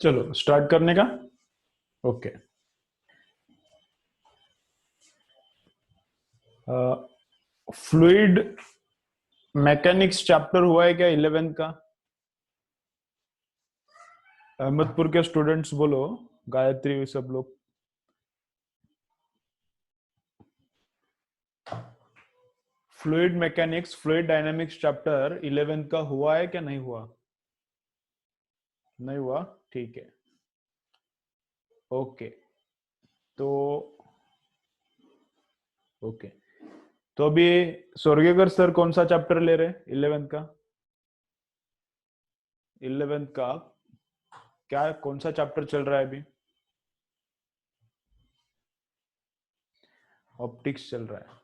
चलो स्टार्ट करने का। ओके। फ्लूइड मैकेनिक्स चैप्टर हुआ है क्या 11th का? अहमदपुर के स्टूडेंट्स बोलो, गायत्री सब लोग। Fluid mechanics fluid dynamics chapter 11th का हुआ है क्या नहीं हुआ? नहीं हुआ, ठीक है। ओके। तो ओके, तो अभी स्वर्गीकर सर कौन सा चैप्टर ले रहे हैं 11th का? 11th का क्या, कौन सा चैप्टर चल रहा है अभी? ऑप्टिक्स चल रहा है,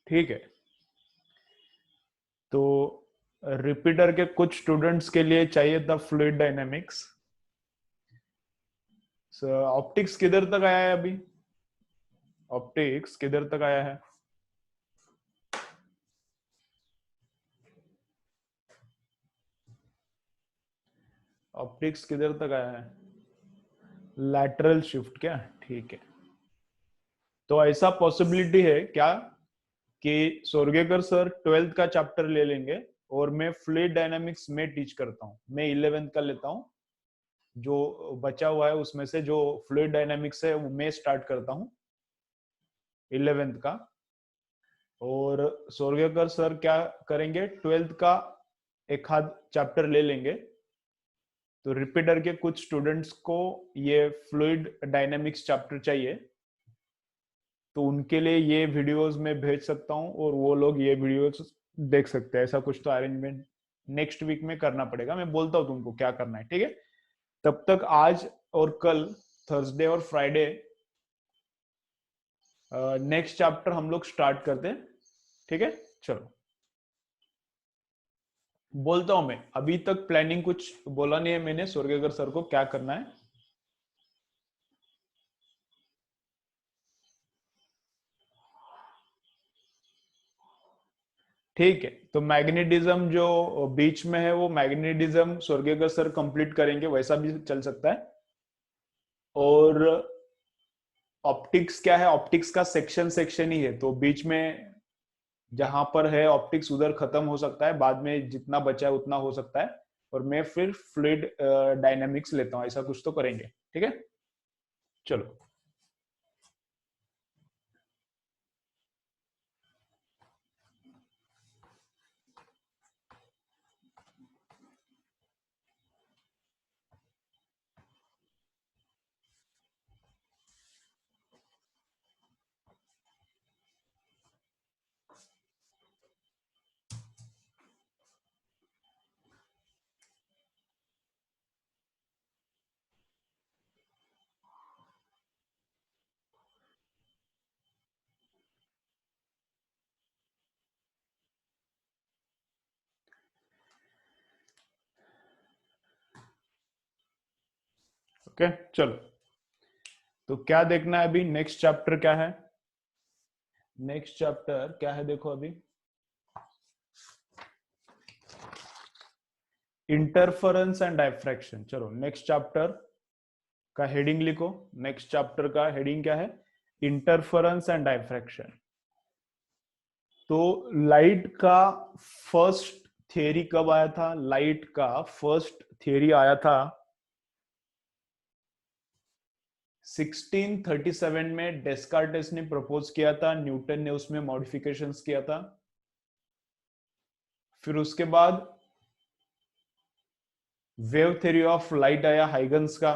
ठीक है। तो रिपीटर के कुछ स्टूडेंट्स के लिए चाहिए था फ्लूइड डायनेमिक्स। ऑप्टिक्स किधर तक आया है अभी? ऑप्टिक्स किधर तक आया है? ऑप्टिक्स किधर तक आया है? लैटरल शिफ्ट, क्या? ठीक है। तो ऐसा पॉसिबिलिटी है क्या कि सोरगेकर सर 12th का चैप्टर ले लेंगे और मैं फ्लूइड डायनामिक्स में टीच करता हूँ, मैं 11th का लेता हूँ। जो बचा हुआ है उसमें से जो फ्लूइड डायनामिक्स है वो मैं स्टार्ट करता हूँ 11th का। और सोरगेकर सर क्या करेंगे, 12th का एक आध चैप्टर ले लेंगे। तो रिपीटर के कुछ स्टूडेंट्स को ये फ्लूइड डायनामिक्स चैप्टर चाहिए, तो उनके लिए ये वीडियोस मैं भेज सकता हूँ और वो लोग ये वीडियोस देख सकते हैं। ऐसा कुछ तो अरेंजमेंट नेक्स्ट वीक में करना पड़ेगा, मैं बोलता हूँ तुमको क्या करना है, ठीक है। तब तक आज और कल, थर्सडे और फ्राइडे, नेक्स्ट चैप्टर हम लोग स्टार्ट करते हैं, ठीक है। चलो, बोलता हूं मैं, अभी तक प्लानिंग कुछ बोला नहीं है मैंने स्वर्गेकर सर को क्या करना है। ठीक है, तो मैग्नेटिज्म जो बीच में है वो मैग्नेटिज्म स्वर्गेकर सर कंप्लीट करेंगे, वैसा भी चल सकता है। और ऑप्टिक्स क्या है, ऑप्टिक्स का सेक्शन सेक्शन ही है, तो बीच में जहां पर है ऑप्टिक्स उधर खत्म हो सकता है, बाद में जितना बचा है उतना हो सकता है। और मैं फिर फ्लूइड डायनामिक्स लेता हूँ, ऐसा कुछ तो करेंगे, ठीक है। चलो, ओके। चलो, तो क्या देखना है अभी, नेक्स्ट चैप्टर क्या है? नेक्स्ट चैप्टर क्या है देखो अभी, इंटरफेरेंस एंड डायफ्रैक्शन। चलो, नेक्स्ट चैप्टर का हेडिंग लिखो। नेक्स्ट चैप्टर का हेडिंग क्या है? Interference and diffraction. तो लाइट का फर्स्ट थियरी कब आया था? लाइट का फर्स्ट थियरी आया था 1637 में, डेस्कार्टेस ने प्रपोज किया था, न्यूटन ने उसमें मॉडिफिकेशंस किया था। फिर उसके बाद वेव थ्योरी ऑफ लाइट आया हाइगन्स का।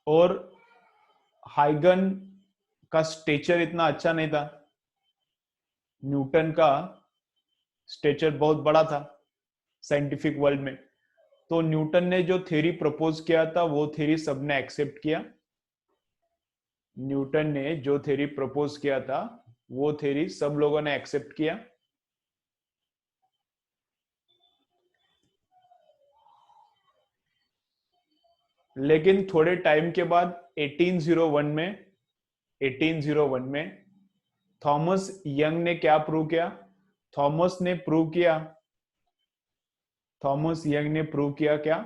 और हाइगन का स्टेचर इतना अच्छा नहीं था, न्यूटन का स्टेचर बहुत बड़ा था साइंटिफिक वर्ल्ड में। तो न्यूटन ने जो थ्योरी प्रपोज किया था वो थ्योरी सबने एक्सेप्ट किया। न्यूटन ने जो थ्योरी प्रपोज किया था वो थ्योरी सब लोगों ने एक्सेप्ट किया। लेकिन थोड़े टाइम के बाद 1801 में थॉमस यंग ने क्या प्रूव किया? थॉमस ने प्रूव किया, थॉमस यंग ने प्रूव किया क्या,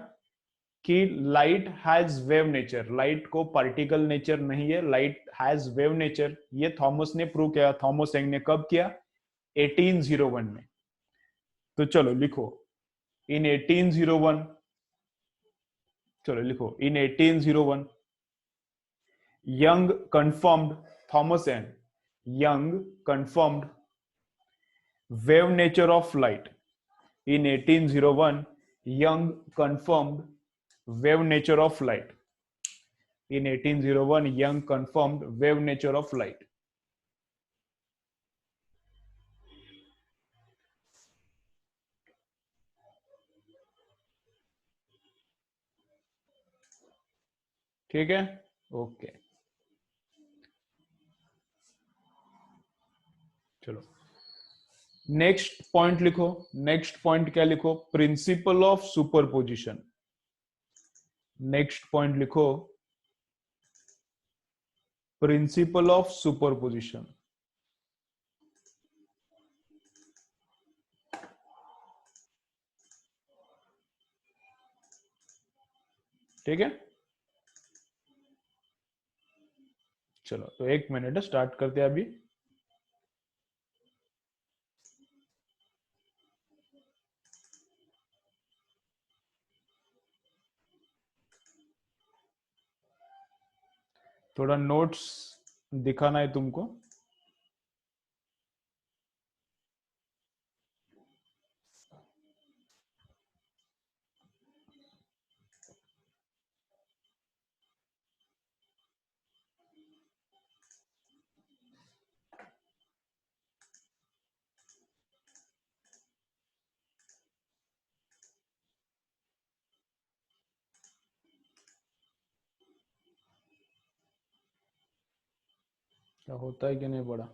कि light has wave nature, light को पार्टिकल नेचर नहीं है, लाइट हैज वेव नेचर। ये थॉमस ने प्रूव किया, थॉमस यंग ने कब किया, 1801 में। तो चलो लिखो, इन 1801, चलो लिखो, इन 1801 young confirmed, Thomas and young confirmed wave nature of light. In 1801 Young confirmed wave nature of light. In 1801 Young confirmed wave nature of light. ठीक है, ओके। चलो नेक्स्ट पॉइंट लिखो, नेक्स्ट पॉइंट क्या लिखो, principle of superposition. Next point लिखो, principle of superposition. ठीक है, चलो तो एक मिनट स्टार्ट करते हैं अभी। थोड़ा नोट्स दिखाना है तुमको। क्या होता है कि नहीं पड़ा।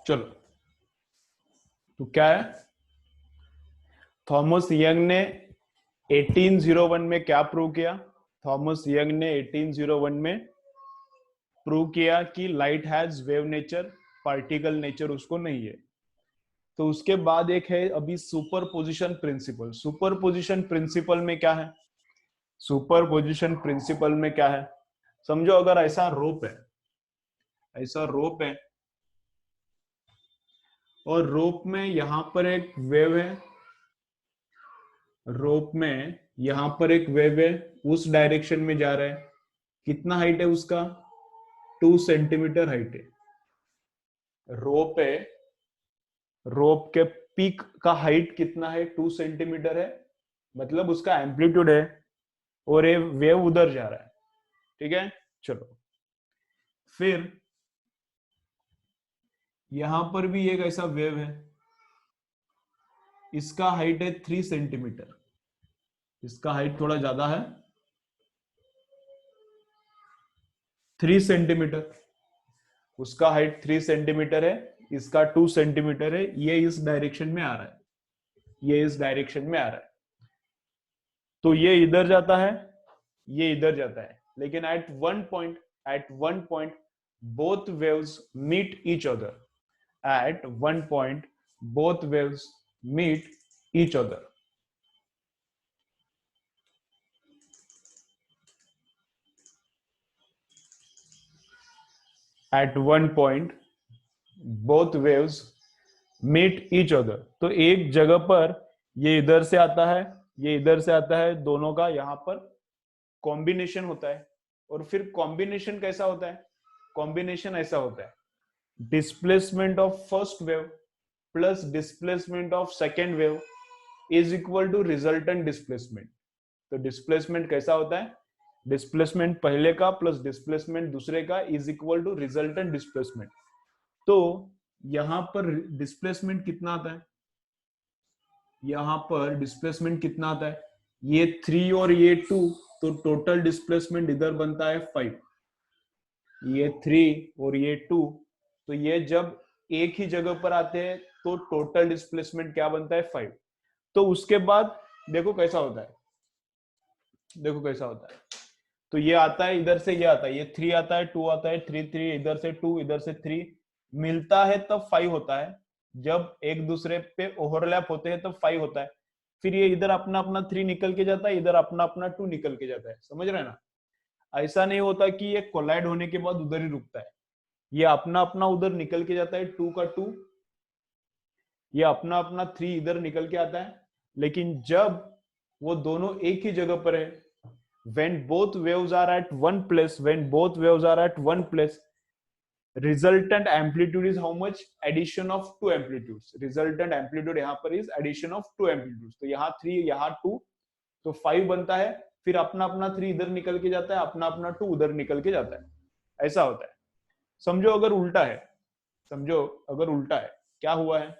चलो तो क्या है, थॉमस यंग ने 1801 में क्या प्रूव किया, थॉमस यंग ने 1801 में प्रूव किया कि light has wave nature, particle nature उसको नहीं है। तो उसके बाद एक है अभी सुपरपोजिशन प्रिंसिपल। सुपरपोजिशन प्रिंसिपल में क्या है, सुपरपोजिशन प्रिंसिपल में क्या है, समझो अगर ऐसा रोप है, ऐसा रोप है और रोप में यहां पर एक वेव है, रोप में यहां पर एक वेव है, उस डायरेक्शन में जा रहा है, कितना हाइट है उसका, 2 सेंटीमीटर हाइट है। रोप है, रोप के पीक का हाइट कितना है, 2 सेंटीमीटर है, मतलब उसका एम्पलीट्यूड है, और ये वेव उधर जा रहा है। ठीक है, चलो फिर यहां पर भी एक ऐसा वेव है, इसका हाइट है 3 सेंटीमीटर, इसका हाइट थोड़ा ज्यादा है, 3 सेंटीमीटर, उसका हाइट 3 सेंटीमीटर है, इसका 2 सेंटीमीटर है, ये इस डायरेक्शन में आ रहा है, ये इस डायरेक्शन में आ रहा है। तो ये इधर जाता है, ये इधर जाता है, लेकिन at one point both waves meet each other, at one point both waves meet each other. At one point both waves meet each other, तो एक जगह पर ये इधर से आता है, ये इधर से आता है, दोनों का यहां पर कॉम्बिनेशन होता है। और फिर कॉम्बिनेशन कैसा होता है, कॉम्बिनेशन ऐसा होता है, displacement of first wave plus displacement of second wave is equal to resultant displacement. तो डिस्प्लेसमेंट कैसा होता है, डिस्प्लेसमेंट पहले का प्लस डिस्प्लेसमेंट दूसरे का is equal to resultant displacement. तो यहां पर डिस्प्लेसमेंट कितना आता है, यहां पर डिस्प्लेसमेंट कितना आता है, ये 3 और ये 2, तो टोटल डिस्प्लेसमेंट इधर बनता है 5, ये 3 और ये 2, तो ये जब एक ही जगह पर आते हैं तो टोटल डिस्प्लेसमेंट क्या बनता है 5। तो उसके बाद देखो कैसा होता है, देखो कैसा होता है, तो ये आता है इधर से, ये आता है, ये 3 आता है, 2 आता है, 3 3 इधर से 2 इधर से 3 मिलता है तब 5 होता है, जब एक दूसरे पे ओवरलैप होते हैं तब 5 होता है। फिर ये इधर अपना अपना 3 निकल के जाता है, इधर अपना अपना 2 निकल के जाता है, समझ रहे हैं ना। ऐसा नहीं होता कि ये कोलाइड होने के बाद उधर ही रुकता है, ये अपना अपना उधर निकल के जाता है 2 का 2, ये अपना अपना 3 इधर निकल के आता है। लेकिन जब वो दोनों एक ही जगह पर है, when both waves are at one place, when both waves are at one place, resultant amplitude is how much, addition of two amplitudes, resultant amplitude यहाँ पर is addition of two amplitudes, तो यहाँ 3 यहाँ 2 तो 5 बनता है, फिर अपना अपना 3 इधर निकल के जाता है, अपना अपना 2 उधर निकल के जाता है, ऐसा होता है। समझो अगर उल्टा है, समझो अगर उल्टा है क्या हुआ है,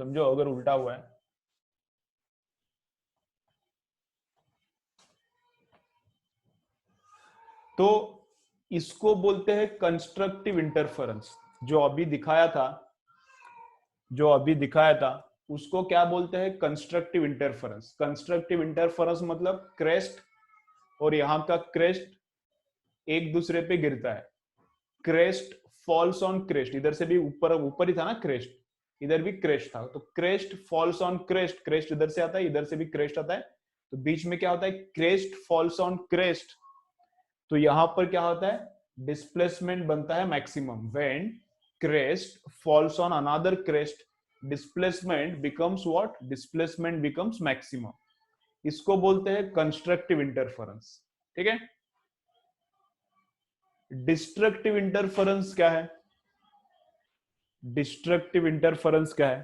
समझो अगर उल्टा हुआ है, तो इसको बोलते हैं कंस्ट्रक्टिव इंटरफेरेंस। जो अभी दिखाया था, जो अभी दिखाया था उसको क्या बोलते हैं, कंस्ट्रक्टिव इंटरफेरेंस। कंस्ट्रक्टिव इंटरफेरेंस मतलब क्रेस्ट और यहाँ का क्रेस्ट एक दूसरे पे गिरता है, क्रेस्ट फॉल्स ऑन क्रेस्ट, इधर से भी ऊपर ऊपर ही था ना क्रेस्ट, इधर भी क्रेस्ट था, तो crest falls on crest, crest इधर से आता है, इधर से भी क्रेस्ट आता है, तो बीच में क्या होता है, क्रेस्ट फॉल्स ऑन क्रेस्ट, तो यहां पर क्या होता है, डिस्प्लेसमेंट बनता है maximum. When crest falls on another crest, displacement becomes what, displacement becomes maximum. इसको बोलते हैं कंस्ट्रक्टिव इंटरफेरेंस, ठीक है। डिस्ट्रक्टिव इंटरफेरेंस क्या है, डिस्ट्रक्टिव इंटरफेरेंस क्या है,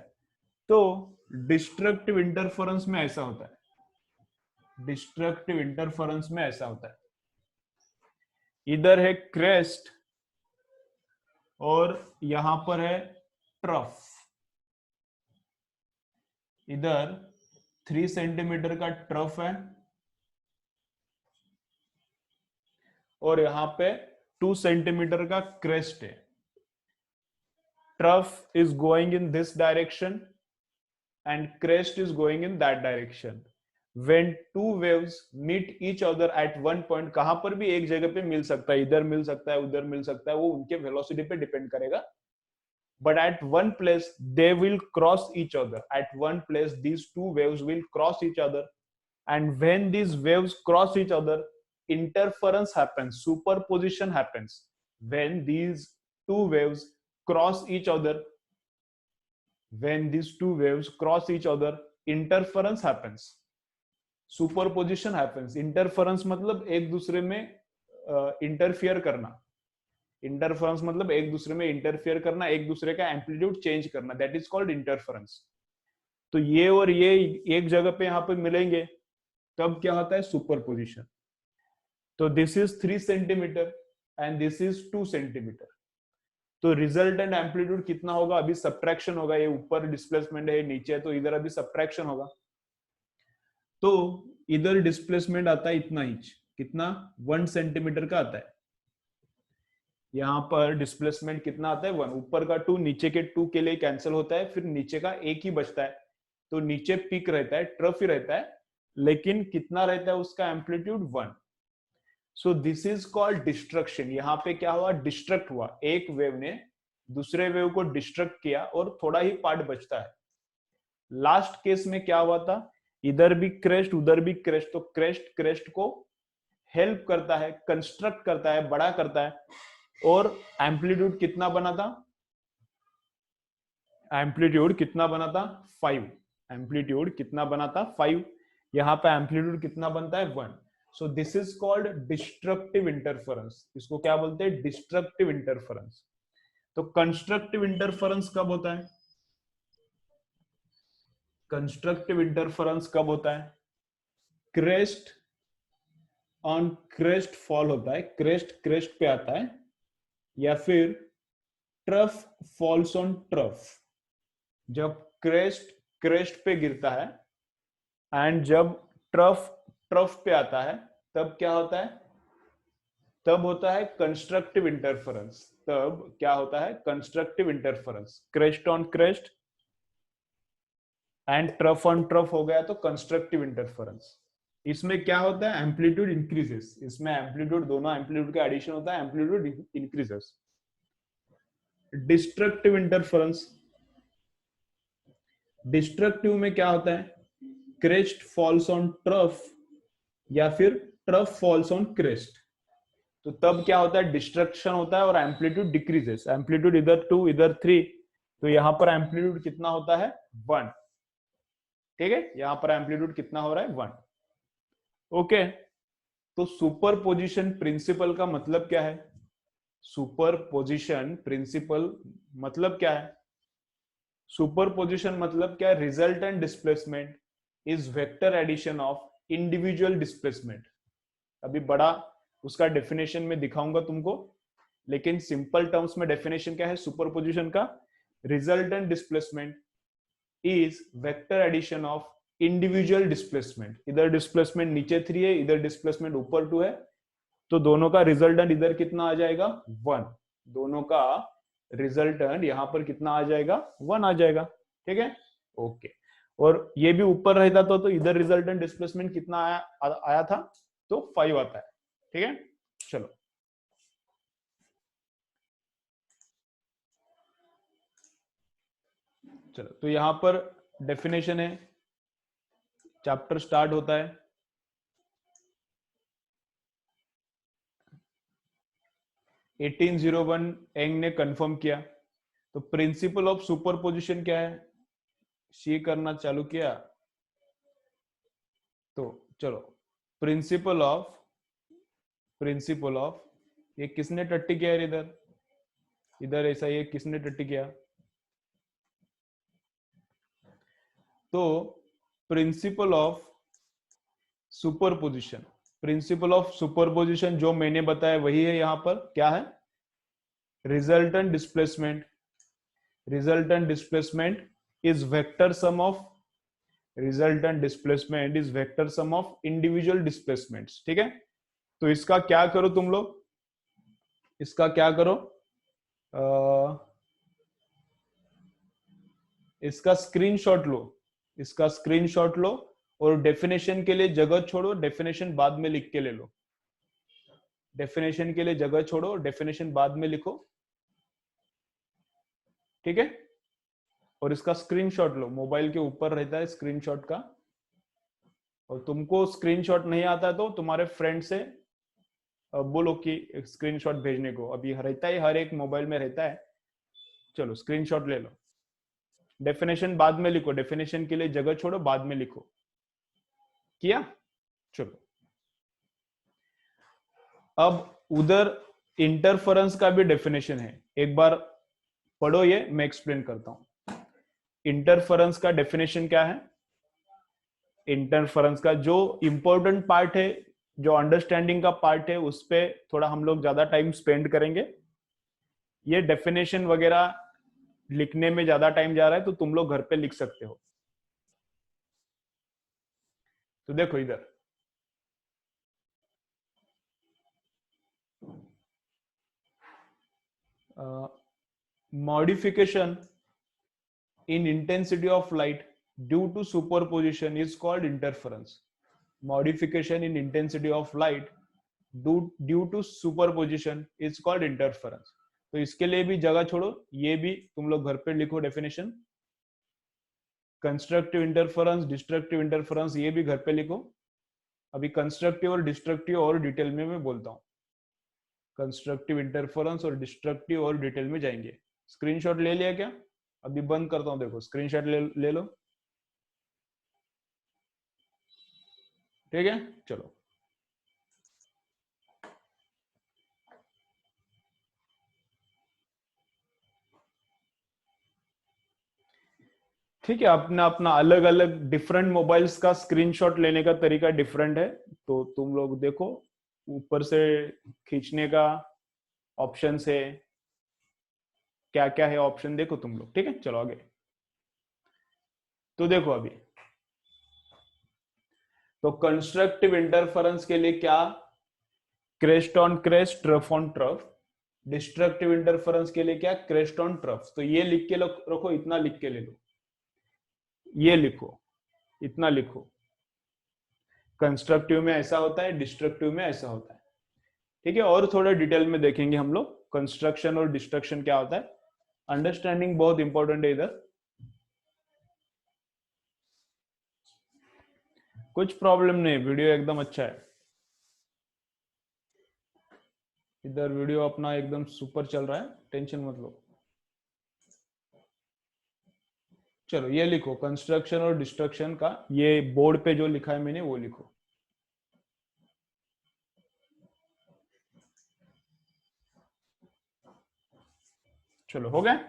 तो डिस्ट्रक्टिव इंटरफेरेंस में ऐसा होता है, डिस्ट्रक्टिव इंटरफेरेंस में ऐसा होता है, इधर है क्रेस्ट और यहां पर है ट्रफ, इधर 3 सेंटीमीटर का ट्रफ है और यहां पे 2 सेंटीमीटर का क्रेस्ट है। Trough is going in this direction and crest is going in that direction. When two waves meet each other at one point, कहां पर भी एक जगह पे मिल सकता है, इधर मिल सकता है, उधर मिल सकता है, वो उनके वेलोसिटी पे डिपेंड करेगा, but at one place they will cross each other, at one place these two waves will cross each other, and when these waves cross each other, interference happens, superposition happens। when these two waves cross each other, when these two waves cross each other, interference happens, superposition happens। interference मतलब एक दूसरे में interfere करना, interference मतलब एक दूसरे में interfere करना, एक दूसरे का एम्पलीट्यूड चेंज करना, दैट इज कॉल्ड इंटरफेरेंस। तो ये और ये एक जगह पे यहाँ पे मिलेंगे तब क्या होता है, सुपरपोजिशन। तो this is 3 centimetre and this is 2 centimetre, तो रिजल्टेंट एम्पलीट्यूड कितना होगा, अभी सब्ट्रैक्शन होगा, ये ऊपर डिस्प्लेसमेंट है, नीचे है, तो इधर अभी सब्ट्रैक्शन होगा, तो इधर डिस्प्लेसमेंट आता है इतना इंच, कितना 1 सेंटीमीटर का आता है, यहाँ पर डिस्प्लेसमेंट कितना आता है 1, ऊपर का 2 नीचे के 2 के लिए कैंसिल होता है, फिर नीचे का एक ही बचता है, तो नीचे पीक रहता है, ट्रफ ही रहता है, लेकिन कितना रहता है उसका amplitude 1। So this is called destruction. यहाँ पे क्या हुआ, डिस्ट्रक्ट हुआ, एक वेव ने दूसरे वेव को डिस्ट्रक्ट किया और थोड़ा ही पार्ट बचता है। लास्ट केस में क्या हुआ था, इधर भी क्रेस्ट उधर भी क्रेस्ट, तो क्रेस्ट क्रेस्ट को हेल्प करता है, कंस्ट्रक्ट करता है, बड़ा करता है, और एम्पलीट्यूड कितना बना था, एम्पलीट्यूड कितना बना था 5, एम्पलीट्यूड कितना बना था 5, यहाँ पे एम्पलीट्यूड कितना बनता है 1। So this is called destructive interference. इसको क्या बोलते हैं, डिस्ट्रक्टिव इंटरफेरेंस। तो कंस्ट्रक्टिव इंटरफेरेंस कब होता है, कंस्ट्रक्टिव इंटरफेरेंस कब होता है, क्रेस्ट ऑन क्रेस्ट फॉल होता है, क्रेस्ट क्रेस्ट पे आता है, या फिर ट्रफ फॉल्स ऑन ट्रफ, जब क्रेस्ट क्रेस्ट पे गिरता है एंड जब ट्रफ ट्रफ पे आता है तब क्या होता है, तब होता है कंस्ट्रक्टिव इंटरफेरेंस। तब क्या होता है, constructive interference. Crest on crest and trough on trough हो गया तो कंस्ट्रक्टिव इंटरफेरेंस। इसमें क्या होता है, एम्पलीट्यूड इंक्रीजेस, इसमें एम्पलीट्यूड, दोनों एम्पलीट्यूड का एडिशन होता है, amplitude increases. Destructive interference, destructive में क्या होता है, क्रेस्ट फॉल्स ऑन ट्रफ या फिर ट्रफ फॉल्स ऑन क्रेस्ट, तो तब क्या होता है, डिस्ट्रक्शन होता है और एम्पलीट्यूड डिक्रीजेस, एम्पलीट्यूड इधर 2 इधर 3, तो यहां पर एम्पलीट्यूड कितना होता है, 1। ठीक है, यहां पर एम्पलीट्यूड कितना हो रहा है, 1। ओके, तो सुपर पोजिशन प्रिंसिपल का मतलब क्या है, सुपर पोजिशन प्रिंसिपल मतलब क्या है, सुपर पोजिशन मतलब क्या है, resultant displacement is vector addition of individual displacement. अभी बड़ा उसका डेफिनेशन में दिखाऊंगा तुमको, लेकिन सिंपल टर्म्स में डेफिनेशन क्या है सुपरपोजिशन का, resultant displacement is vector addition of individual displacement. इधर डिस्प्लेसमेंट नीचे 3 है, इधर डिस्प्लेसमेंट ऊपर 2 है, तो दोनों का रिजल्टेंट इधर कितना आ जाएगा, 1। दोनों का रिजल्टेंट यहां पर कितना आ जाएगा, 1 आ जाएगा। ठीक है, ओके। और ये भी ऊपर रहता तो इधर रिजल्टेंट डिस्प्लेसमेंट कितना आया था, तो 5 आता है। ठीक है, चलो चलो, तो यहां पर डेफिनेशन है, चैप्टर स्टार्ट होता है। एटीन 1801 एंग ने कंफर्म किया, तो प्रिंसिपल ऑफ सुपरपोजिशन क्या है, सी करना चालू किया। तो चलो, प्रिंसिपल ऑफ ये किसने टट्टी किया है, इधर इधर ऐसा ये किसने टट्टी किया, तो principle of superposition, principle of superposition जो मैंने बताया वही है, यहां पर क्या है, resultant displacement, resultant displacement is vector sum of, resultant displacement is vector sum of individual displacements. ठीक है, तो इसका क्या करो तुम लोग, इसका क्या करो, इसका स्क्रीनशॉट लो, इसका स्क्रीनशॉट लो, और डेफिनेशन के लिए जगह छोड़ो, डेफिनेशन बाद में लिख के ले लो, डेफिनेशन के लिए जगह छोड़ो, डेफिनेशन बाद में लिखो। ठीक है, और इसका स्क्रीनशॉट लो, मोबाइल के ऊपर रहता है स्क्रीनशॉट का, और तुमको स्क्रीनशॉट नहीं आता तो तुम्हारे फ्रेंड से बोलो कि स्क्रीनशॉट भेजने को, अभी रहता है, हर एक मोबाइल में रहता है। चलो स्क्रीनशॉट ले लो, डेफिनेशन बाद में लिखो, डेफिनेशन के लिए जगह छोड़ो, बाद में लिखो। किया, चलो। अब उधर इंटरफेरेंस का भी डेफिनेशन है, एक बार पढ़ो, ये मैं एक्सप्लेन करता हूं। इंटरफेरेंस का डेफिनेशन क्या है, इंटरफेरेंस का जो इंपॉर्टेंट पार्ट है, जो अंडरस्टैंडिंग का पार्ट है, उस पर थोड़ा हम लोग ज्यादा टाइम स्पेंड करेंगे। ये डेफिनेशन वगैरह लिखने में ज्यादा टाइम जा रहा है, तो तुम लोग घर पे लिख सकते हो। तो देखो इधर, modification in intensity of light due to superposition is called interference. Modification in intensity of light due to superposition is called interference. तो इसके लिए भी जगह छोड़ो, ये भी तुम लोग घर पे लिखो definition, constructive interference, destructive interference, ये भी घर पे लिखो। अभी कंस्ट्रक्टिव और डिस्ट्रक्टिव और डिटेल में मैं बोलता हूँ, कंस्ट्रक्टिव इंटरफेरेंस और डिस्ट्रक्टिव और डिटेल में जाएंगे। स्क्रीनशॉट ले लिया क्या, अभी बंद करता हूं, देखो स्क्रीनशॉट ले लो। ठीक है, चलो। ठीक है, अपना अपना अलग अलग डिफरेंट मोबाइल्स का स्क्रीनशॉट लेने का तरीका डिफरेंट है, तो तुम लोग देखो ऊपर से खींचने का ऑप्शन है, क्या क्या है ऑप्शन देखो तुम लोग। ठीक है, चलो आगे। तो देखो अभी, तो कंस्ट्रक्टिव इंटरफेरेंस के लिए क्या, crest on crest, trough on trough. Destructive interference के लिए क्या, क्रेस्ट ऑन ट्रफ। तो ये लिख के रखो, इतना लिख के ले लो, ये लिखो, इतना लिखो। कंस्ट्रक्टिव में ऐसा होता है, डिस्ट्रक्टिव में ऐसा होता है। ठीक है, और थोड़ा डिटेल में देखेंगे हम लोग कंस्ट्रक्शन और डिस्ट्रक्शन क्या होता है। अंडरस्टैंडिंग बहुत इंपॉर्टेंट है इधर। कुछ प्रॉब्लम नहीं, वीडियो एकदम अच्छा है, इधर वीडियो अपना एकदम सुपर चल रहा है, टेंशन मत लो। चलो ये लिखो, कंस्ट्रक्शन और डिस्ट्रक्शन का, ये बोर्ड पे जो लिखा है मैंने वो लिखो। चलो हो गया।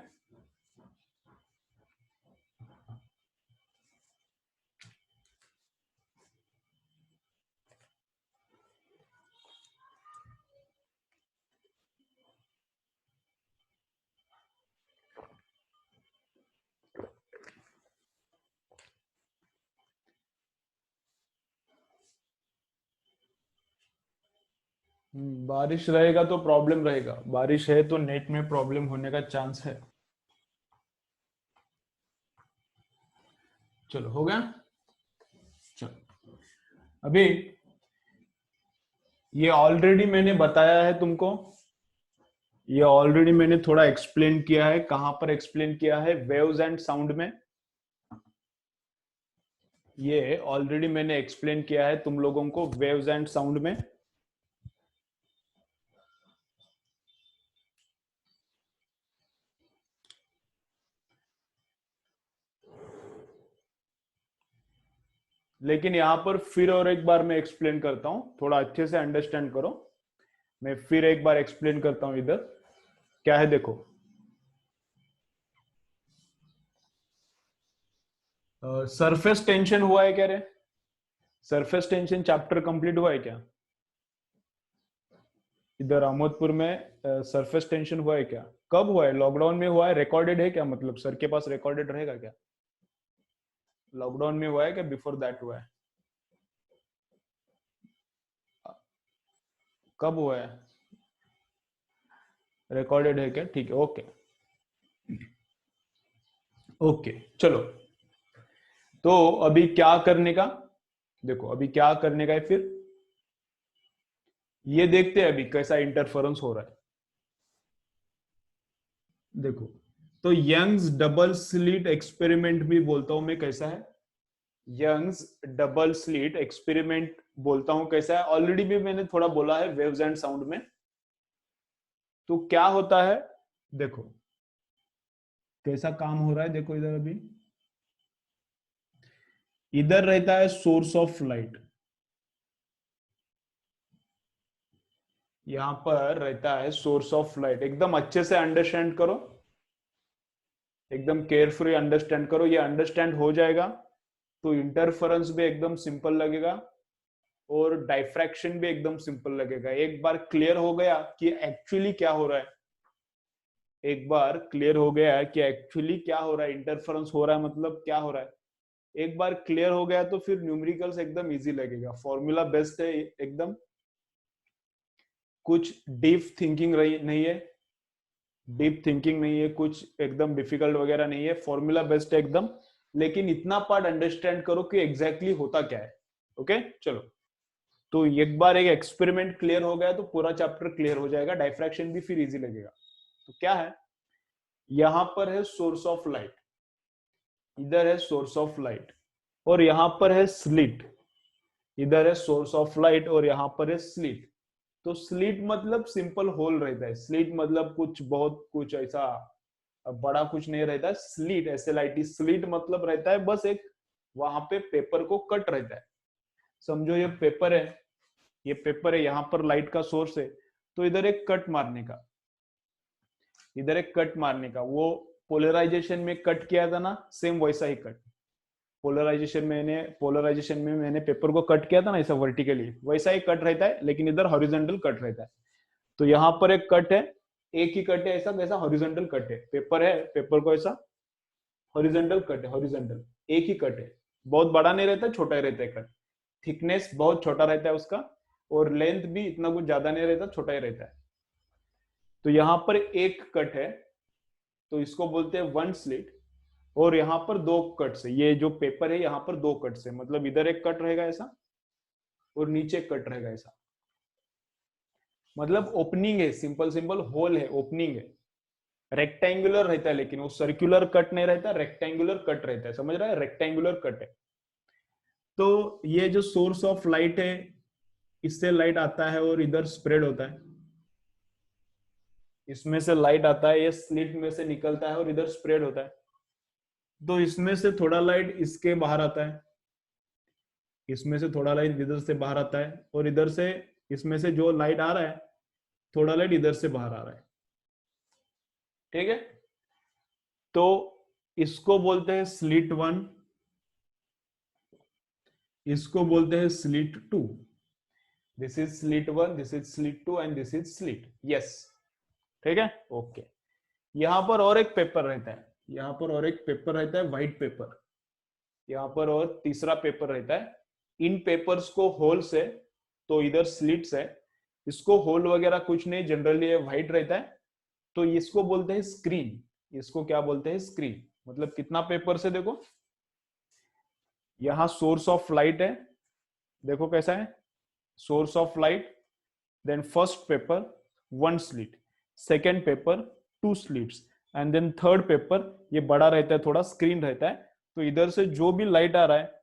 बारिश रहेगा तो प्रॉब्लम रहेगा, बारिश है तो नेट में प्रॉब्लम होने का चांस है। चलो हो गया। चलो अभी, ये ऑलरेडी मैंने बताया है तुमको, ये ऑलरेडी मैंने थोड़ा एक्सप्लेन किया है। कहां पर एक्सप्लेन किया है, वेव्स एंड साउंड में। ये ऑलरेडी मैंने एक्सप्लेन किया है तुम लोगों को वेव्स एंड साउंड में। लेकिन यहां पर फिर और एक बार मैं एक्सप्लेन करता हूं, थोड़ा अच्छे से अंडरस्टैंड करो। मैं फिर एक बार एक्सप्लेन करता हूं इधर क्या है, देखो। सरफेस टेंशन हुआ है क्या रे, सरफेस टेंशन चैप्टर कंप्लीट हुआ है क्या इधर अहमदपुर में? सरफेस टेंशन हुआ है क्या, कब हुआ है, लॉकडाउन में हुआ है, रिकॉर्डेड है क्या, मतलब सर के पास रिकॉर्डेड रहेगा क्या? लॉकडाउन में हुआ है क्या, बिफोर दैट हुआ है, कब हुआ है, रिकॉर्डेड है क्या? ठीक है, ओके ओके। चलो, तो अभी क्या करने का, देखो अभी क्या करने का है फिर, ये देखते हैं अभी कैसा इंटरफेरेंस हो रहा है। देखो, तो यंग्स डबल स्लिट एक्सपेरिमेंट भी बोलता हूं मैं, कैसा है, यंग्स डबल स्लिट एक्सपेरिमेंट बोलता हूं, कैसा है, ऑलरेडी भी मैंने थोड़ा बोला है वेव्स एंड साउंड में। तो क्या होता है, देखो कैसा काम हो रहा है, देखो इधर अभी, इधर रहता है सोर्स ऑफ लाइट, यहां पर रहता है सोर्स ऑफ लाइट, एकदम अच्छे से अंडरस्टैंड करो, एकदम केयरफुली अंडरस्टैंड करो। ये अंडरस्टैंड हो जाएगा तो इंटरफेरेंस भी एकदम सिंपल लगेगा और डाइफ्रैक्शन भी एकदम सिंपल लगेगा। एक बार क्लियर हो गया कि एक्चुअली क्या हो रहा है, एक बार क्लियर हो गया है कि एक्चुअली क्या हो रहा है, इंटरफेरेंस हो रहा है मतलब क्या हो रहा है, एक बार क्लियर हो गया तो फिर न्यूमेरिकल्स एकदम इजी लगेगा, फॉर्मूला बेस्ड है एकदम, कुछ डीप थिंकिंग रही नहीं है, डीप थिंकिंग नहीं है कुछ, एकदम डिफिकल्ट वगैरह नहीं है, फॉर्मूला बेस्ड है एकदम। लेकिन इतना पार्ट अंडरस्टैंड करो कि एग्जैक्टली होता क्या है। ओके चलो, तो एक बार एक एक्सपेरिमेंट क्लियर हो गया तो पूरा चैप्टर क्लियर हो जाएगा, डाइफ्रैक्शन भी फिर इजी लगेगा। तो क्या है, यहां पर है सोर्स ऑफ लाइट, इधर है सोर्स ऑफ लाइट, और यहां पर है स्लिट, इधर है सोर्स ऑफ लाइट और यहां पर है स्लिट। तो स्लिट मतलब सिंपल होल रहता है, स्लिट मतलब कुछ बहुत कुछ ऐसा बड़ा कुछ नहीं रहता है। स्लिट SLIT, स्लिट मतलब रहता है बस एक, वहां पे पेपर को कट रहता है, समझो ये पेपर है, ये पेपर है, यहाँ पर लाइट का सोर्स है, तो इधर एक कट मारने का, इधर एक कट मारने का, वो पोलराइजेशन में कट किया था ना, सेम वैसा ही कट। पोलराइजेशन में मैंने पेपर को कट किया था ना ऐसा वर्टिकली, वैसा ही कट रहता है, लेकिन इधर हॉरिजॉन्टल कट रहता है। तो यहाँ पर एक कट है, एक ही कट है ऐसा, कैसा हॉरिजॉन्टल कट है, पेपर है, पेपर को ऐसा हॉरिजॉन्टल कट है, हॉरिजॉन्टल एक ही कट है, बहुत बड़ा नहीं रहता, छोटा ही रहता है कट, थिकनेस बहुत छोटा रहता है उसका, और लेंथ भी इतना कुछ ज्यादा नहीं रहता, छोटा ही रहता है। तो यहाँ पर एक कट है, तो इसको बोलते हैं वन स्लिट, और यहाँ पर दो कट से, ये जो पेपर है यहाँ पर दो कट से, मतलब इधर एक कट रहेगा ऐसा और नीचे एक कट रहेगा ऐसा, मतलब ओपनिंग है, सिंपल सिंपल होल है, ओपनिंग है, रेक्टेंगुलर रहता है, लेकिन वो सर्कुलर कट नहीं रहता, रेक्टेंगुलर कट रहता है, समझ रहा है, रेक्टेंगुलर कट है। तो ये जो सोर्स ऑफ लाइट है, इससे लाइट आता है और इधर स्प्रेड होता है, इसमें से लाइट आता है, ये स्लिट में से निकलता है और इधर स्प्रेड होता है। तो इसमें से थोड़ा लाइट इसके बाहर आता है, इसमें से थोड़ा लाइट इधर से बाहर आता है, और इधर से, इसमें से जो लाइट आ रहा है, थोड़ा लाइट इधर से बाहर आ रहा है, ठीक है। तो इसको बोलते हैं स्लिट वन, इसको बोलते हैं slit to. This is slit one, this is slit to, and this is slit, yes, ठीक है, ओके। यहां पर और एक पेपर रहता है, यहां पर और एक पेपर रहता है, व्हाइट पेपर, यहाँ पर और तीसरा पेपर रहता है। इन पेपर्स को होल्स है, तो इधर स्लिट्स है, इसको होल वगैरह कुछ नहीं, जनरली ये व्हाइट रहता है, तो इसको बोलते हैं स्क्रीन। इसको क्या बोलते हैं, स्क्रीन। मतलब कितना पेपर से, देखो यहां सोर्स ऑफ लाइट है, देखो कैसा है, source of light, then first paper one slit, second paper two slits, and then third paper, ये बड़ा रहता है थोड़ा, स्क्रीन रहता है। तो इधर से जो भी लाइट आ रहा है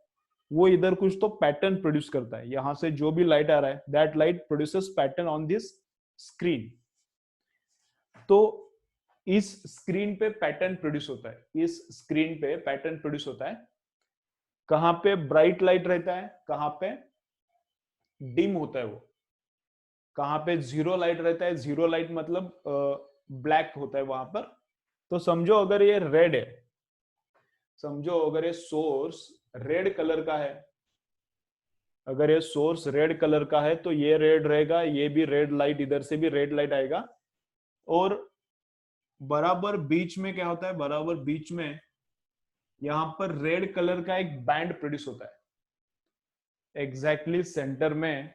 वो इधर कुछ तो पैटर्न प्रोड्यूस करता है, यहां से जो भी लाइट आ रहा है, that light produces pattern on this screen. तो इस स्क्रीन पे पैटर्न प्रोड्यूस होता है, इस स्क्रीन पे पैटर्न प्रोड्यूस होता है। कहां पे ब्राइट लाइट रहता है, कहां पे डिम होता है, वो कहां पे जीरो लाइट रहता है, जीरो लाइट मतलब ब्लैक होता है वहां पर। तो समझो अगर ये रेड है, समझो अगर ये सोर्स रेड कलर का है, अगर ये सोर्स रेड कलर का है तो ये रेड रहेगा, ये भी रेड लाइट, इधर से भी रेड लाइट आएगा, और बराबर बीच में क्या होता है, बराबर बीच में यहां पर रेड कलर का एक बैंड प्रोड्यूस होता है, एग्जैक्टली सेंटर में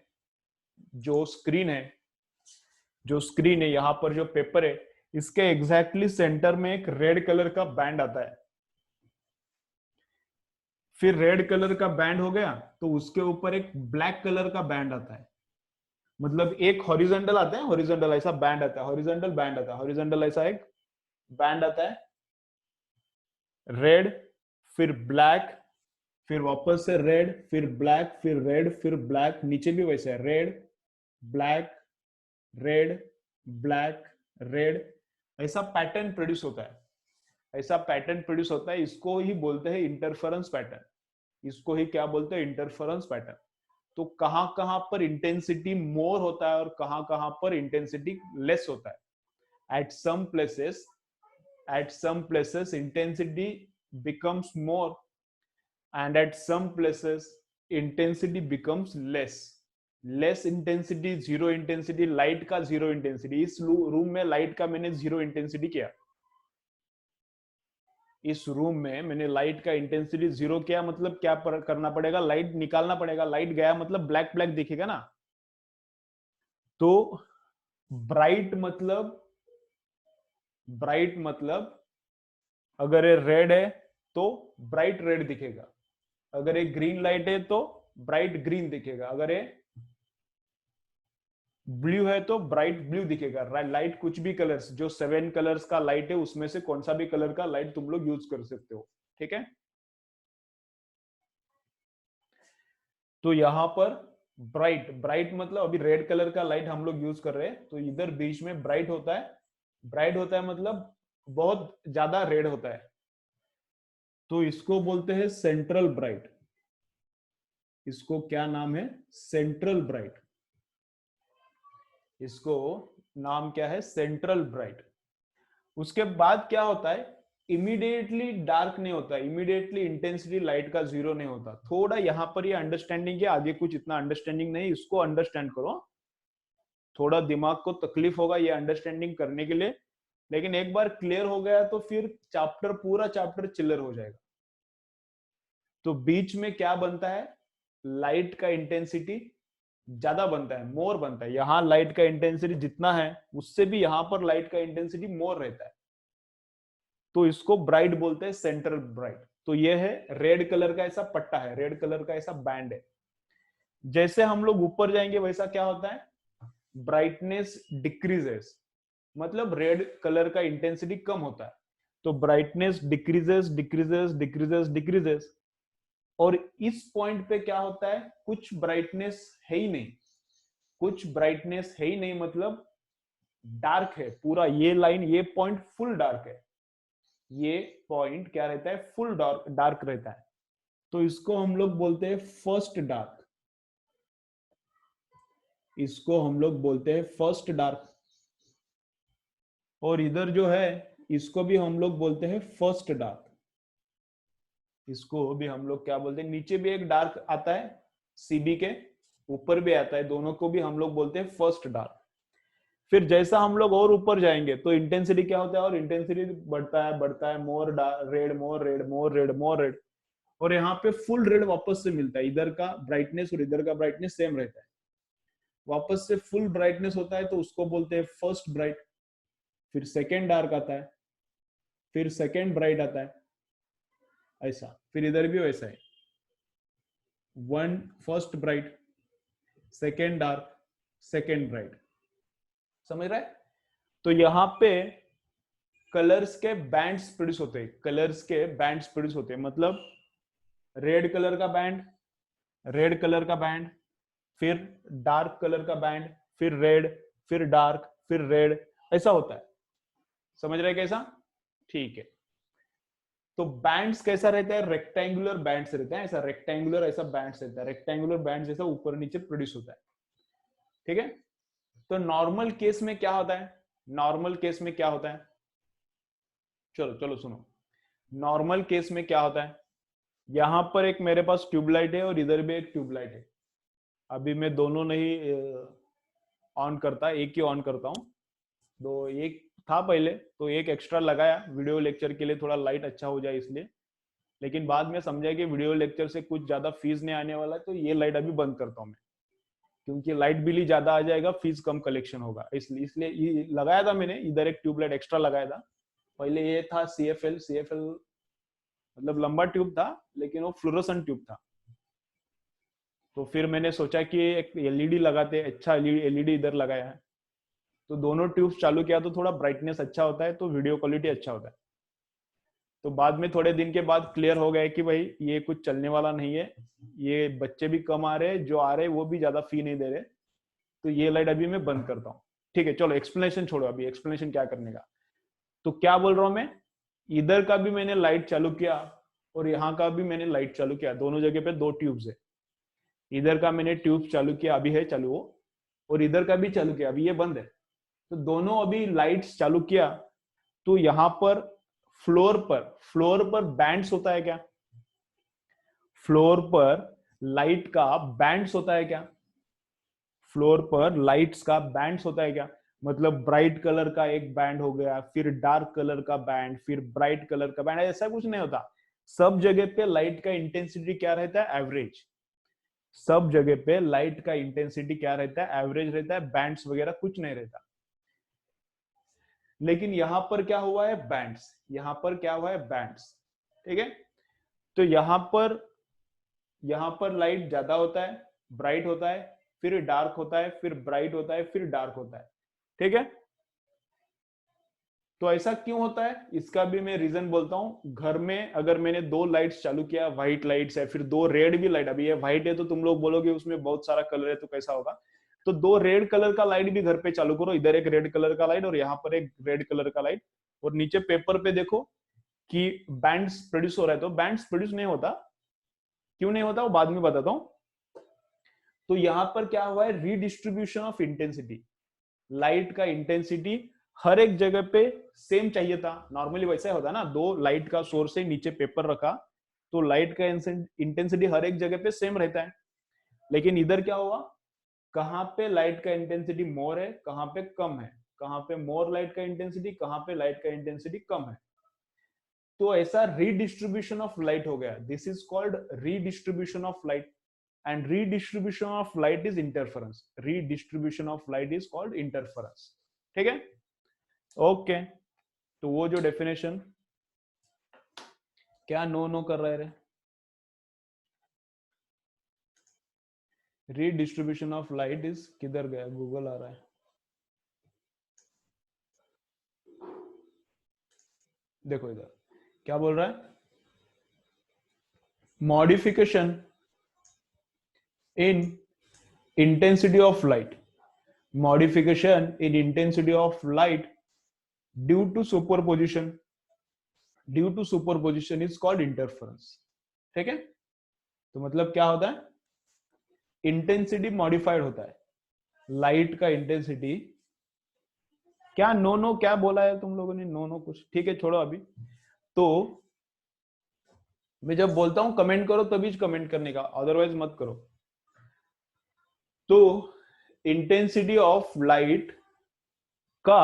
जो स्क्रीन है, जो स्क्रीन है यहां पर जो पेपर है, इसके एग्जैक्टली सेंटर में एक रेड कलर का बैंड आता है। फिर रेड कलर का बैंड हो गया तो उसके ऊपर एक ब्लैक कलर का बैंड आता है, मतलब एक हॉरिजॉन्टल आता है, हॉरिजॉन्टल ऐसा बैंड आता है, हॉरिजॉन्टल बैंड आता है, हॉरिजॉन्टल ऐसा एक बैंड आता है, रेड, फिर ब्लैक, फिर वापस से रेड, फिर ब्लैक, फिर रेड, फिर ब्लैक, नीचे भी वैसे है, red black red black red, ऐसा पैटर्न प्रोड्यूस होता है, ऐसा पैटर्न प्रोड्यूस होता है। इसको ही बोलते हैं इंटरफेरेंस पैटर्न, इसको ही क्या बोलते हैं, इंटरफेरेंस पैटर्न। तो कहां कहां पर इंटेंसिटी मोर होता है और कहां कहां पर इंटेंसिटी लेस होता है। At some places intensity becomes more, and at some places intensity becomes less intensity, zero intensity, light का जीरो इंटेंसिटी, इस रूम में लाइट का मैंने जीरो इंटेंसिटी किया, इस रूम में मैंने लाइट का इंटेंसिटी जीरो किया, मतलब क्या करना पड़ेगा, लाइट निकालना पड़ेगा, लाइट गया मतलब ब्लैक ब्लैक दिखेगा ना। तो ब्राइट मतलब अगर ये रेड है तो ब्राइट रेड दिखेगा, अगर ये ग्रीन लाइट है तो ब्राइट ग्रीन दिखेगा, अगर ये ब्लू है तो ब्राइट ब्लू दिखेगा। लाइट कुछ भी कलर्स, जो 7 कलर्स का लाइट है उसमें से कौन सा भी कलर का लाइट तुम लोग यूज कर सकते हो, ठीक है। तो यहां पर ब्राइट, ब्राइट मतलब अभी रेड कलर का लाइट हम लोग यूज कर रहे हैं, तो इधर बीच में ब्राइट होता है, ब्राइट होता है मतलब बहुत ज्यादा रेड होता है, तो इसको बोलते हैं सेंट्रल ब्राइट। इसको क्या नाम है, सेंट्रल ब्राइट, इसको नाम क्या है, सेंट्रल ब्राइट। उसके बाद क्या होता है, इमीडिएटली डार्क नहीं होता, इमीडिएटली इंटेंसिटी लाइट का जीरो नहीं होता। थोड़ा यहाँ पर ये अंडरस्टैंडिंग है, आगे कुछ इतना अंडरस्टैंडिंग नहीं, इसको अंडरस्टैंड करो। थोड़ा दिमाग को तकलीफ होगा ये अंडरस्टैंडिंग करने के लिए, लेकिन एक बार क्लियर हो गया तो फिर चैप्टर, पूरा चैप्टर क्लियर हो जाएगा। तो बीच में क्या बनता है, लाइट का इंटेंसिटी ज्यादा बनता है, मोर बनता है। यहाँ लाइट का इंटेंसिटी जितना है उससे भी यहाँ पर लाइट का इंटेंसिटी मोर रहता है, तो इसको ब्राइट बोलते हैं, सेंटर ब्राइट। तो ये है रेड कलर का ऐसा पट्टा है, रेड कलर का ऐसा बैंड है। जैसे हम लोग ऊपर जाएंगे वैसा क्या होता है, ब्राइटनेस डिक्रीजेस, मतलब रेड कलर का इंटेंसिटी कम होता है। तो brightness decreases decreases decreases decreases, और इस पॉइंट पे क्या होता है, कुछ ब्राइटनेस है ही नहीं, कुछ ब्राइटनेस है ही नहीं, मतलब डार्क है पूरा। ये लाइन, ये पॉइंट फुल डार्क है, ये पॉइंट क्या रहता है, फुल डार्क डार्क रहता है। तो इसको हम लोग बोलते हैं फर्स्ट डार्क, इसको हम लोग बोलते हैं फर्स्ट डार्क। और इधर जो है इसको भी हम लोग बोलते हैं फर्स्ट डार्क, इसको भी हम लोग क्या बोलते हैं, नीचे भी एक डार्क आता है सीबी के, ऊपर भी आता है, दोनों को भी हम लोग बोलते हैं फर्स्ट डार्क। फिर जैसा हम लोग और ऊपर जाएंगे तो इंटेंसिटी क्या होता है, और इंटेंसिटी बढ़ता है, मोर रेड, मोर रेड, मोर रेड, मोर रेड, और यहाँ पे फुल रेड वापस से मिलता है। इधर का ब्राइटनेस और इधर का ब्राइटनेस सेम रहता है, वापस से फुल ब्राइटनेस होता है, तो उसको बोलते हैं फर्स्ट ब्राइट। फिर सेकेंड डार्क आता है, फिर सेकेंड ब्राइट आता है, ऐसा। फिर इधर भी वैसा है, one first bright, second dark, second bright, समझ रहा है। तो यहाँ पे कलर्स के बैंड्स प्रोड्यूस होते हैं, कलर्स के बैंड्स प्रोड्यूस होते हैं, मतलब रेड कलर का बैंड, रेड कलर का बैंड, फिर डार्क कलर का बैंड, फिर रेड, फिर डार्क, फिर रेड, ऐसा होता है। समझ रहे कैसा, ठीक है। तो बैंड्स कैसा रहता है, रेक्टेंगुलर बैंड्स रहता है, ऐसा रेक्टेंगुलर ऐसा बैंड्स रहता है, रेक्टेंगुलर बैंड जैसा ऊपर नीचे प्रोड्यूस होता है, ठीक है। तो नॉर्मल केस में क्या होता है, नॉर्मल केस में क्या होता है, चलो चलो सुनो। नॉर्मल केस में क्या होता है, यहां पर एक मेरे पास ट्यूबलाइट है और इधर भी एक ट्यूबलाइट है। अभी मैं दोनों नहीं ऑन करता, एक ही ऑन करता हूं। दो, एक था पहले तो एक एक्स्ट्रा लगाया वीडियो लेक्चर के लिए, थोड़ा लाइट अच्छा हो जाए इसलिए, लेकिन बाद में समझा कि वीडियो लेक्चर से कुछ ज्यादा फीस नहीं आने वाला है, तो ये लाइट अभी बंद करता हूं मैं, क्योंकि लाइट बिल ही ज्यादा आ जाएगा, फीस कम कलेक्शन होगा, इसलिए इसलिए ये लगाया था मैंने, इधर एक ट्यूबलाइट एक्स्ट्रा लगाया था। पहले ये था CFL, मतलब लंबा ट्यूब था, लेकिन वो फ्लोरोसेंट ट्यूब था। तो फिर मैंने सोचा कि एक एलईडी लगाते, अच्छा एलईडी इधर लगाया है, तो दोनों ट्यूब्स चालू किया तो थोड़ा ब्राइटनेस अच्छा होता है, तो वीडियो क्वालिटी अच्छा होता है। तो बाद में थोड़े दिन के बाद क्लियर हो गया कि भाई ये कुछ चलने वाला नहीं है, ये बच्चे भी कम आ रहे हैं, जो आ रहे हैं वो भी ज्यादा फी नहीं दे रहे, तो ये लाइट अभी मैं बंद करता हूँ। ठीक है, चलो एक्सप्लेनेशन छोड़ो, अभी एक्सप्लेनेशन क्या करने का। तो क्या बोल रहा हूं मैं, इधर का भी मैंने लाइट चालू किया और यहाँ का भी मैंने लाइट चालू किया, दोनों जगह पे दो ट्यूब्स है। इधर का मैंने ट्यूब चालू किया, अभी है चालू वो, और इधर का भी चालू किया, अभी ये बंद है। तो दोनों अभी लाइट्स चालू किया, तो यहाँ पर फ्लोर पर बैंड्स होता है क्या, फ्लोर पर लाइट का बैंड्स होता है क्या, फ्लोर पर लाइट्स का बैंड्स होता है क्या, मतलब ब्राइट कलर का एक बैंड हो गया, फिर डार्क कलर का बैंड, फिर ब्राइट कलर का बैंड, ऐसा कुछ नहीं होता। सब जगह पे लाइट का इंटेंसिटी क्या रहता है, एवरेज। सब जगह पे लाइट का इंटेंसिटी क्या रहता है, एवरेज रहता है, बैंड्स वगैरह कुछ नहीं रहता। लेकिन यहां पर क्या हुआ है, बैंड्स, यहां पर क्या हुआ है, बैंड्स, ठीक है। तो यहां पर लाइट ज्यादा होता है, ब्राइट होता है, फिर डार्क होता है, फिर ब्राइट होता है, फिर डार्क होता है, ठीक है। तो ऐसा क्यों होता है, इसका भी मैं रीजन बोलता हूं। घर में अगर मैंने दो लाइट्स चालू किया, व्हाइट लाइट्स है, फिर दो रेड भी लाइट, अभी ये व्हाइट है तो तुम लोग बोलोगे उसमें बहुत सारा कलर है तो कैसा होगा, तो दो रेड कलर का लाइट भी घर पे चालू करो, इधर एक रेड कलर का लाइट और यहाँ पर एक रेड कलर का लाइट, और नीचे पेपर पे देखो कि बैंड्स प्रोड्यूस हो रहा है, तो बैंड्स प्रोड्यूस नहीं होता। क्यों नहीं होता वो बाद में बताता हूं। तो यहां पर क्या हुआ है, रीडिस्ट्रीब्यूशन ऑफ इंटेंसिटी, लाइट का इंटेंसिटी हर एक जगह पे सेम चाहिए था। नॉर्मली वैसा होता है ना, दो लाइट का सोर्स है, नीचे पेपर रखा, तो लाइट का इंटेंसिटी हर एक जगह पे सेम रहता है। लेकिन इधर क्या हुआ, कहाँ पे लाइट का इंटेंसिटी मोर है, कहाँ पे कम है, कहाँ पे मोर लाइट का इंटेंसिटी, कहाँ पे लाइट का इंटेंसिटी कम है। तो ऐसा रीडिस्ट्रीब्यूशन ऑफ लाइट हो गया। This is called redistribution of light, and redistribution of light is interference. Redistribution of light is called interference. ठीक है, ओके। तो वो जो डेफिनेशन, क्या नो नो कर रहे रे, रीडिस्ट्रीब्यूशन ऑफ लाइट इज किधर गया, गूगल आ रहा है। देखो इधर क्या बोल रहा है, modification in intensity of light, modification in intensity of light due to superposition, due to superposition is called interference। ठीक है, तो मतलब क्या होता है, इंटेंसिटी मॉडिफाइड होता है, लाइट का इंटेंसिटी। क्या नो नो क्या बोला है तुम लोगों ने, नो नो कुछ, ठीक है छोड़ो अभी। तो मैं जब बोलता हूं कमेंट करो तभी कमेंट करने का, अदरवाइज मत करो। तो इंटेंसिटी ऑफ लाइट का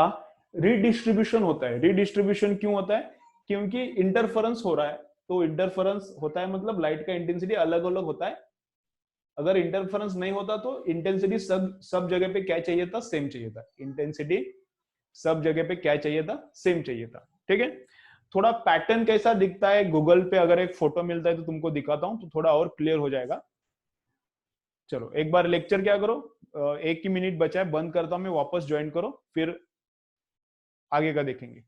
रीडिस्ट्रीब्यूशन होता है। रीडिस्ट्रीब्यूशन क्यों होता है, क्योंकि इंटरफेरेंस हो रहा है। तो इंटरफेरेंस होता है मतलब लाइट का इंटेंसिटी अलग अलग होता है। अगर इंटरफेरेंस नहीं होता तो इंटेंसिटी सब जगह पे क्या चाहिए था, सेम चाहिए था। इंटेंसिटी सब जगह पे क्या चाहिए था, सेम चाहिए था। ठीक है, थोड़ा पैटर्न कैसा दिखता है गूगल पे, अगर एक फोटो मिलता है तो तुमको दिखाता हूं तो थोड़ा और क्लियर हो जाएगा। चलो एक बार लेक्चर क्या करो, 1 ही मिनट बचा है, बंद करता हूं मैं, वापस ज्वाइन करो, फिर आगे का देखेंगे।